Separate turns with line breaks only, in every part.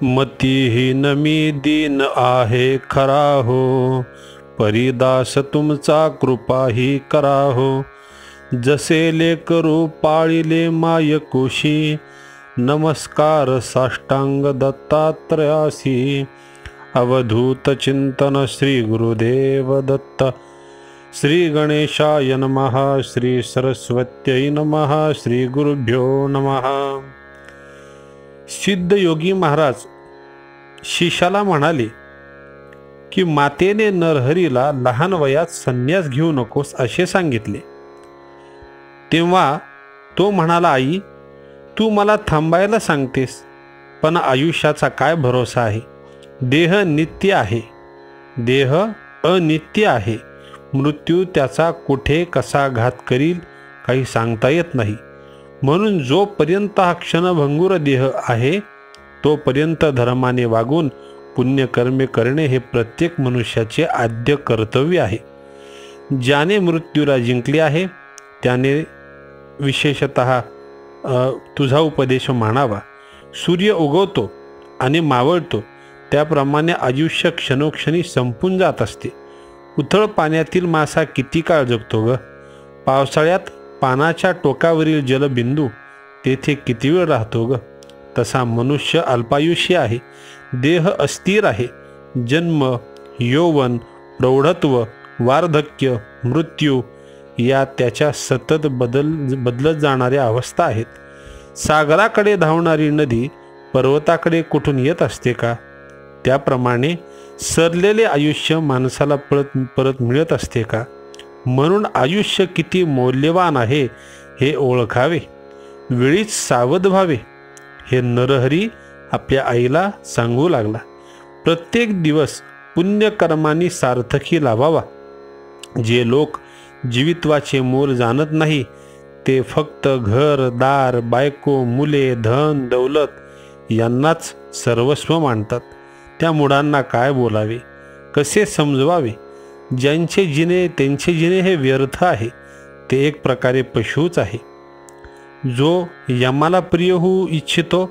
मतिहीन मी दीन आहे खरा हो, परिदास तुमचा कृपाही करा हो. जसे लेकरू पाळिले मायकुशी, नमस्कार साष्टांग दत्तात्रयासी. अवधूत चिंतन श्री गुरुदेव दत्त. श्री गणेशाय नमः. श्री सरस्वत्यै नमः. श्री गुरुभ्यो नमः. सिद्ध योगी महाराज शिष्याला म्हणाले की मातेने नरहरीला लहान वयात संन्यास घेऊ नकोस असे सांगितले. तेव्हा तो म्हणाला, आई तू मला थांबायला सांगतेस, पण आयुष्याचा काय भरोसा आहे. देह नित्य आहे, देह अनित्य आहे. मृत्यू त्याचा कुठे कसा घात करील काही सांगता येत नाही. म्हणून जोपर्यंत हा क्षणभंगुर देह आहे तोपर्यंत धर्माने वागून पुण्यकर्मे करणे हे प्रत्येक मनुष्याचे आद्य कर्तव्य आहे. ज्याने मृत्यूला जिंकले आहे त्याने विशेषतः तुझा उपदेश मानावा. सूर्य उगवतो आणि मावळतो त्याप्रमाणे आयुष्य क्षणोक्षणी संपून जात असते. उथळ पाण्यातील मासा किती काळ जगतो ग. पावसाळ्यात पानाच्या टोकावरील जलबिंदू तेथे किती वेळ राहतो ग. तसा मनुष्य अल्पायुष्य आहे, देह अस्थिर आहे. जन्म, यौवन, प्रौढत्व, वार्धक्य, मृत्यू या त्याच्या सतत बदलत जाणाऱ्या अवस्था आहेत. सागराकडे धावणारी नदी पर्वताकडे कुठून येत असते का. त्याप्रमाणे सरलेले आयुष्य माणसाला परत मिळत असते का. म्हणून आयुष्य किती मौल्यवान आहे हे ओळखावे, वेळीच सावध व्हावे. हे नरहरी आपल्या आईला सांगू लागला. प्रत्येक दिवस पुण्यकर्मांनी सार्थकी लावावा. जे लोक जीवित्वाचे मोल जाणत नाही ते फक्त घर दार, बायको, मुले, धन दौलत यांनाच सर्वस्व मानतात. त्या मुलांना काय बोलावे, कसे समजवावे. ज्यांचे त्यांचे जिणे हे व्यर्थ आहे ते एक प्रकारे पशुच आहे. जो यमाला प्रिय होऊ इच्छितो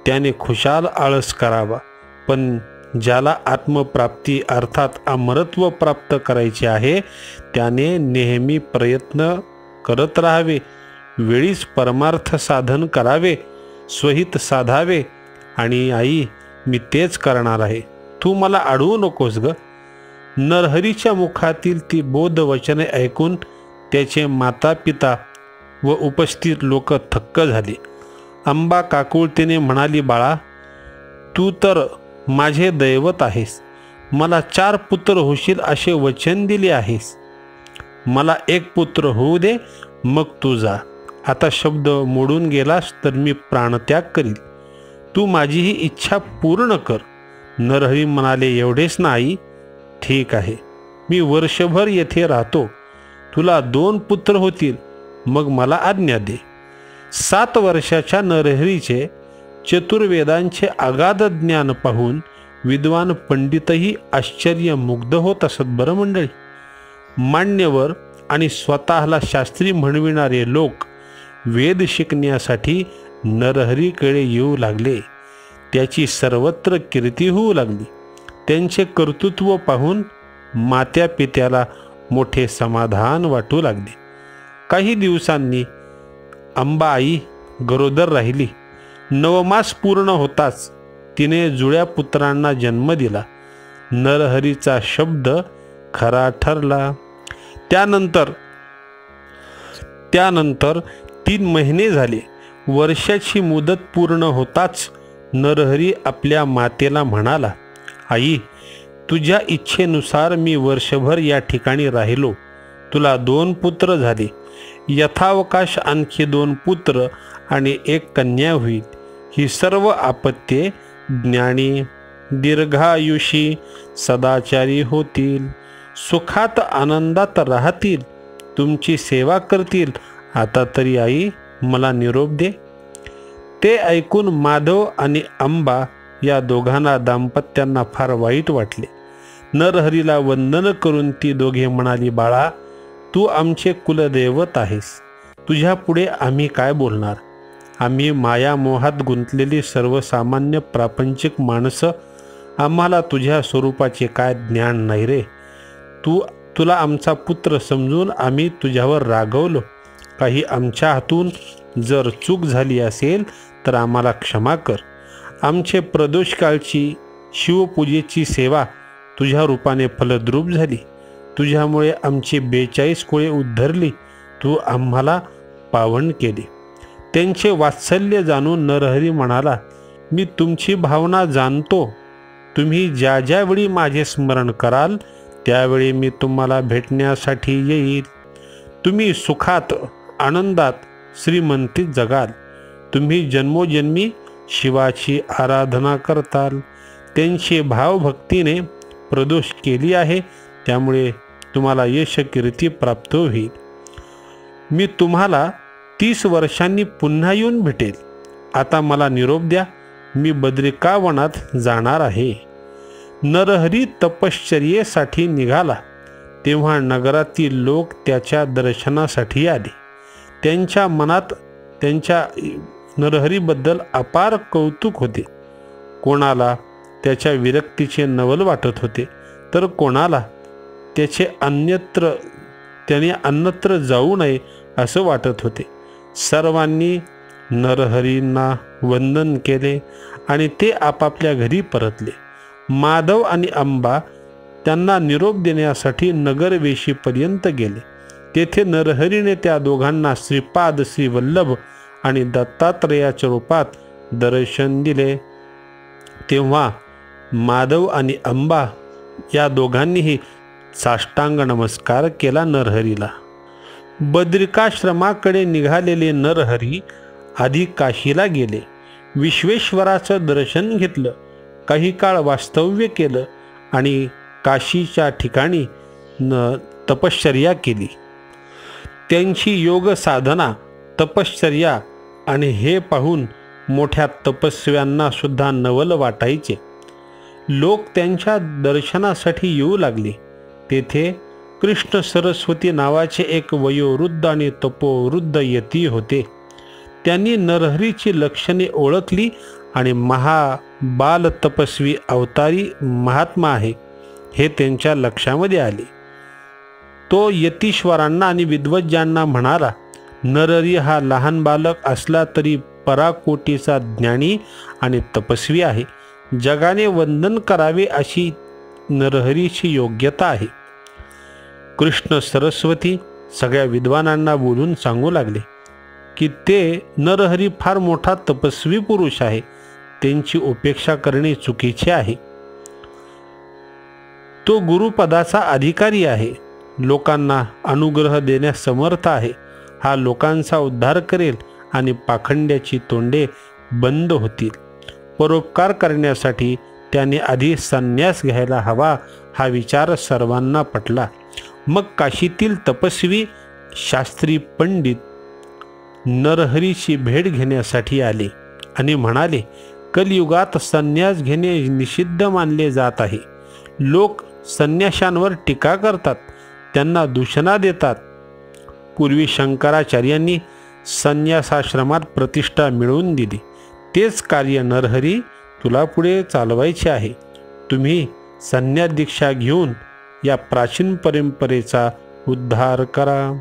त्याने खुशाल आळस करावा. पण ज्याला आत्मप्राप्ती अर्थात अमरत्व प्राप्त करायचे आहे त्याने नेहमी प्रयत्न करत राहावे. वेळीच परमार्थ साधन करावे, स्वहित साधावे. आणि आई मी तेच करणार आहे, तू मला अडवू नकोस ग. नरहरीच्या मुखातील ती बोध वचने ऐकून त्याचे माता पिता व उपस्थित लोक थक्क झाले. अंबा काकुळतीने म्हणाली, बाळा तू तर माझे दैवत आहेस. मला 4 पुत्र होशील असे वचन दिले आहेस. मला 1 पुत्र होऊ दे, मग तू जा. आता शब्द मोडून गेलास तर मी प्राणत्याग करील. तू माझी ही इच्छा पूर्ण कर. नरहरी म्हणाले, एवढेच नाही. ठीक आहे, मी वर्षभर येथे राहतो. तुला 2 पुत्र होतील, मग मला आज्ञा दे. 7 वर्षाच्या नरहरीचे चतुर्वेदांचे अगाध ज्ञान पाहून विद्वान पंडितही आश्चर्यमुग्ध होत असत. बरं मंडळी, मान्यवर आणि स्वतःला शास्त्री म्हणविणारे लोक वेद शिकण्यासाठी नरहरीकडे येऊ लागले. त्याची सर्वत्र कीर्ती होऊ लागली. त्यांचे कर्तृत्व पाहून मात्या पित्याला मोठे समाधान वाटू लागले. काही दिवसांनी अंबा आई गरोदर राहिली. 9 मास पूर्ण होताच तिने जुळ्या पुत्रांना जन्म दिला. नरहरीचा शब्द खरा ठरला. त्यानंतर 3 महिने झाले. वर्षाची मुदत पूर्ण होताच नरहरी आपल्या मातेला म्हणाला, आई तुझ्या इच्छेनुसार मी वर्षभर या ठिकाणी राहिलो. तुला 2 पुत्र झाले. यथावकाश आणखी 2 पुत्र आणि 1 कन्या होईल. ही सर्व आपत्ये ज्ञानी, दीर्घायुषी, सदाचारी होतील. सुखात आनंदात राहतील. तुमची सेवा करतील. आता तरी आई मला निरोप दे. ते ऐकून माधव आणि अंबा या दोघांना दाम्पत्यांना फार वाईट वाटले. नरहरीला वंदन करून ती दोघे म्हणाली, बाळा तू आमचे कुलदैवत आहेस. तुझ्या पुढे आम्ही काय बोलणार. आम्ही मायामोहात गुंतलेली सर्वसामान्य प्रापंचिक माणसं, आम्हाला तुझ्या स्वरूपाचे काय ज्ञान नाही रे. तुला आमचा पुत्र समजून आम्ही तुझ्यावर रागवलो. काही आमच्या हातून जर चूक झाली असेल तर आम्हाला क्षमा कर. आमचे प्रदोषकाळची शिवपूजेची सेवा तुझ्या रूपाने फलद्रूप झाली. तुझ्यामुळे आमची 42 कुळे उद्धरली. तू आम्हाला पावन केले. त्यांचे वात्सल्य जाणून नरहरी म्हणाला, मी तुमची भावना जाणतो. तुम्ही ज्या ज्यावेळी माझे स्मरण कराल त्यावेळी मी तुम्हाला भेटण्यासाठी येईल. तुम्ही सुखात आनंदात श्रीमंतीत जगाल. तुम्ही जन्मोजन्मी शिवाची आराधना करताल. त्यांची भावभक्तीने प्रदोष केली आहे, त्यामुळे तुम्हाला यश कीर्ती प्राप्त होईल. मी तुम्हाला 30 वर्षांनी पुन्हा येऊन भेटेल. आता मला निरोप द्या, मी बद्रिकावनात जाणार आहे. नरहरी तपश्चर्येसाठी निघाला तेव्हा नगरातील लोक त्याच्या दर्शनासाठी आले. त्यांच्या मनात त्यांच्या नरहरीबद्दल अपार कौतुक होते. कोणाला त्याच्या विरक्तीचे नवल वाटत होते, तर कोणाला त्याने अन्यत्र जाऊ नये असं वाटत होते. सर्वांनी नरहरींना वंदन केले आणि ते आपापल्या घरी परतले. माधव आणि अंबा त्यांना निरोप देण्यासाठी नगरवेशीपर्यंत गेले. तेथे नरहरीने त्या दोघांना श्रीपाद, श्रीवल्लभ आणि दत्तात्रेयाच्या रूपात दर्शन दिले. तेव्हा माधव आणि अंबा या दोघांनीही साष्टांग नमस्कार केला नरहरीला. बद्रिकाश्रमाकडे निघालेले नरहरी आधी काशीला गेले. विश्वेश्वराचं दर्शन घेतलं. काही काळ वास्तव्य केलं आणि काशीच्या ठिकाणी तपश्चर्या केली. त्यांची योग साधना, तपश्चर्या आणि हे पाहून मोठ्या तपस्व्यांना सुद्धा नवल वाटायचे. लोक त्यांच्या दर्शनासाठी येऊ लागले. तेथे कृष्ण सरस्वती नावाचे एक वयोवृद्ध आणि तपोवृद्ध यती होते. त्यांनी नरहरीची लक्षणे ओळखली आणि महाबाल तपस्वी अवतारी महात्मा आहे हे त्यांच्या लक्षामध्ये आले. तो यतीश्वरांना आणि विद्वज्जांना म्हणाला, नरहरी हा लहान बालक असला तरी पराकोटीचा ज्ञानी आणि तपस्वी आहे. जगाने वंदन करावे अशी नरहरीची योग्यता आहे. कृष्ण सरस्वती सगळ्या विद्वानांना बोलून सांगू लागले की ते नरहरी फार मोठा तपस्वी पुरुष आहे. त्यांची उपेक्षा करणे चुकीचे आहे. तो गुरुपदाचा अधिकारी आहे. लोकांना अनुग्रह देण्यास समर्थ आहे. हा लोकांचा उद्धार करेल आणि पाखंड्याची तोंडे बंद होतील. परोपकार करण्यासाठी त्याने आधी संन्यास घ्यायला हवा हा विचार सर्वांना पटला. मग काशीतील तपस्वी शास्त्री पंडित नरहरीची भेट घेण्यासाठी आले आणि म्हणाले, कलियुगात संन्यास घेणे निषिद्ध मानले जात आहे. लोक संन्याशांवर टीका करतात, त्यांना दूषणा देतात. पूर्वी शंकराचार्यांनी संन्यासाश्रमात प्रतिष्ठा मिळवून दिली. तेच कार्य नरहरी तुला पुढे चालवायचे आहे. तुम्ही संन्यास दीक्षा घेऊन या प्राचीन परंपरेचा उद्धार करा.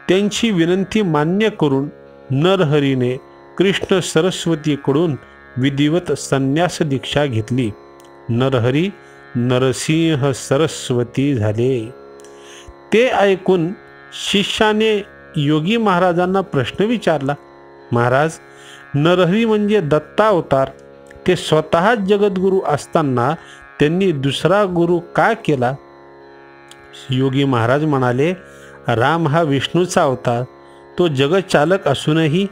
त्यांची विनंती मान्य करून नरहरीने कृष्ण सरस्वतीकडून विधिवत संन्यास दीक्षा घेतली. नरहरी नरसिंह सरस्वती झाले. ते ऐकून शिष्याने योगी महाराजांना प्रश्न विचारला, महाराज, नरहरी म्हणजे दत्तावतार. ते स्वतः जगद्गुरू असताना त्यांनी दुसरा गुरु का केला? योगी महाराज म्हणाले, राम हा विष्णूचा अवतार. तो जगचालक असूनही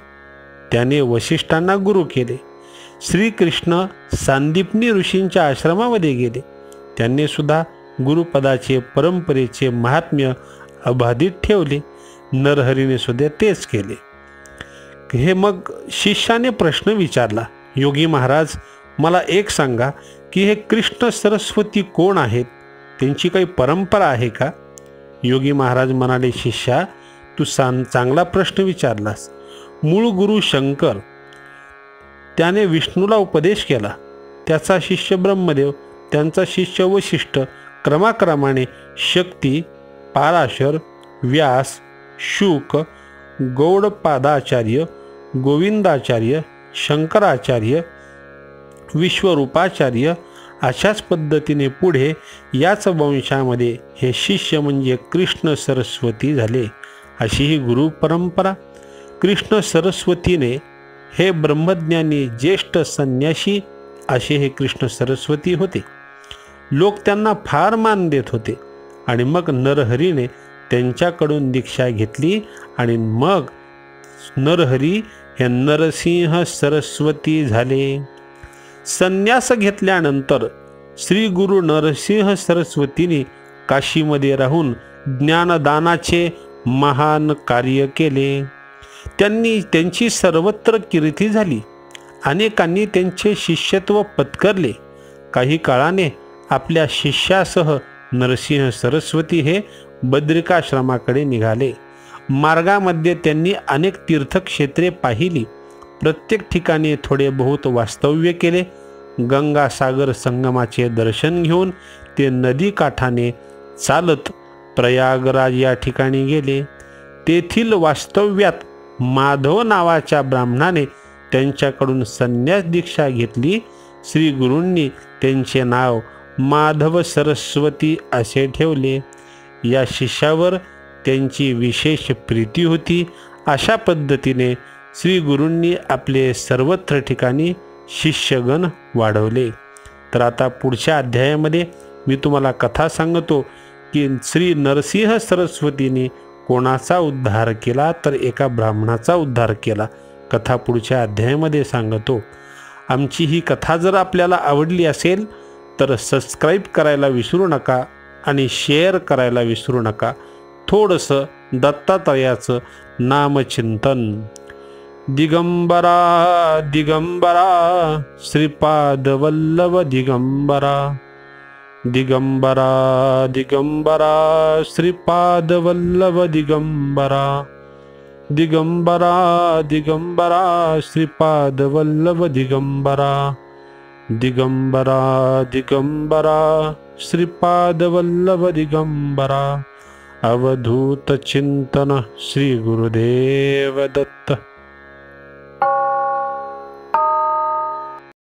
त्याने वशिष्ठांना गुरु केले. श्रीकृष्ण सांदीपनी ऋषींच्या आश्रमामध्ये गेले. त्यांनी सुद्धा गुरुपदाचे परंपरेचे महात्म्य अबाधित ठेवले. नरहरीने सुद्धा तेच केले. हे मग शिष्याने प्रश्न विचारला, योगी महाराज, मला एक सांगा की हे कृष्ण सरस्वती कोण आहेत? त्यांची काही परंपरा आहे का? योगी महाराज म्हणाले, शिष्या, तू चांगला प्रश्न विचारलास. मूळ गुरु शंकर, त्याने विष्णूला उपदेश केला. त्याचा शिष्य ब्रह्मदेव, त्यांचा शिष्य वशिष्ठ, क्रमाक्रमाने शक्ती, पाराशर, व्यास, शुक, गौडपादाचार्य, गोविंदाचार्य, शंकराचार्य, विश्वरूपाचार्य अशाच पद्धतीने पुढे याच वंशामध्ये हे शिष्य म्हणजे कृष्ण सरस्वती झाले. अशी ही गुरु परंपरा. कृष्ण सरस्वतीने हे ब्रह्मज्ञानी ज्येष्ठ संन्यासी असे हे कृष्ण सरस्वती होते. लोक त्यांना फार मान देत होते. आणि मग नरहरीने त्यांच्याकडून दीक्षा घेतली आणि मग नरहरी हे नरसिंह सरस्वती झाले. संन्यास घेतल्यानंतर श्री गुरु नरसिंह सरस्वतींनी काशीमध्ये राहून ज्ञानदानाचे महान कार्य केले. त्यांची सर्वत्र कीर्ती झाली. अनेकांनी त्यांचे शिष्यत्व पत्करले. काही काळाने आपल्या शिष्यासह नरसिंह सरस्वती हे बद्रिकाश्रमाकडे निघाले. मार्गामध्ये त्यांनी अनेक तीर्थक्षेत्रे पाहिली. प्रत्येक ठिकाणी थोडे बहुत वास्तव्य केले. गंगासागर संगमाचे दर्शन घेऊन ते नदी काठाने चालत प्रयागराज या ठिकाणी गेले. तेथील वास्तव्यात माधव नावाच्या ब्राह्मणाने त्यांच्याकडून संन्यास दीक्षा घेतली. श्री गुरूंनी त्यांचे नाव माधव सरस्वती असे ठेवले. या शिष्यावर त्यांची विशेष प्रीती होती. अशा पद्धतीने श्री गुरूंनी आपले सर्वत्र ठिकाणी शिष्यगण वाढवले. तर आता पुढच्या अध्यायामध्ये मी तुम्हाला कथा सांगतो की श्री नरसिंह सरस्वतींनी कोणाचा उद्धार केला, तर एका ब्राह्मणाचा उद्धार केला. कथा पुढच्या अध्यायामध्ये सांगतो. आमची ही कथा जर आपल्याला आवडली असेल तर सबस्क्राईब करायला विसरू नका आणि शेअर करायला विसरू नका. थोडंसं दत्तात्रयाचं नामचिंतन. दिगंबरा दिगंबरा श्रीपाद वल्लभ दिगंबरा, दिगंबरा दिगंबरा श्रीपाद वल्लभ दिगंबरा, दिगंबरा दिगंबरा श्रीपाद वल्लभ दिगंबरा, दिगंबरा दिगंबरा श्रीपाद वल्लभ दिगंबरा. अवधूत चिंतन श्री गुरुदेव दत्त.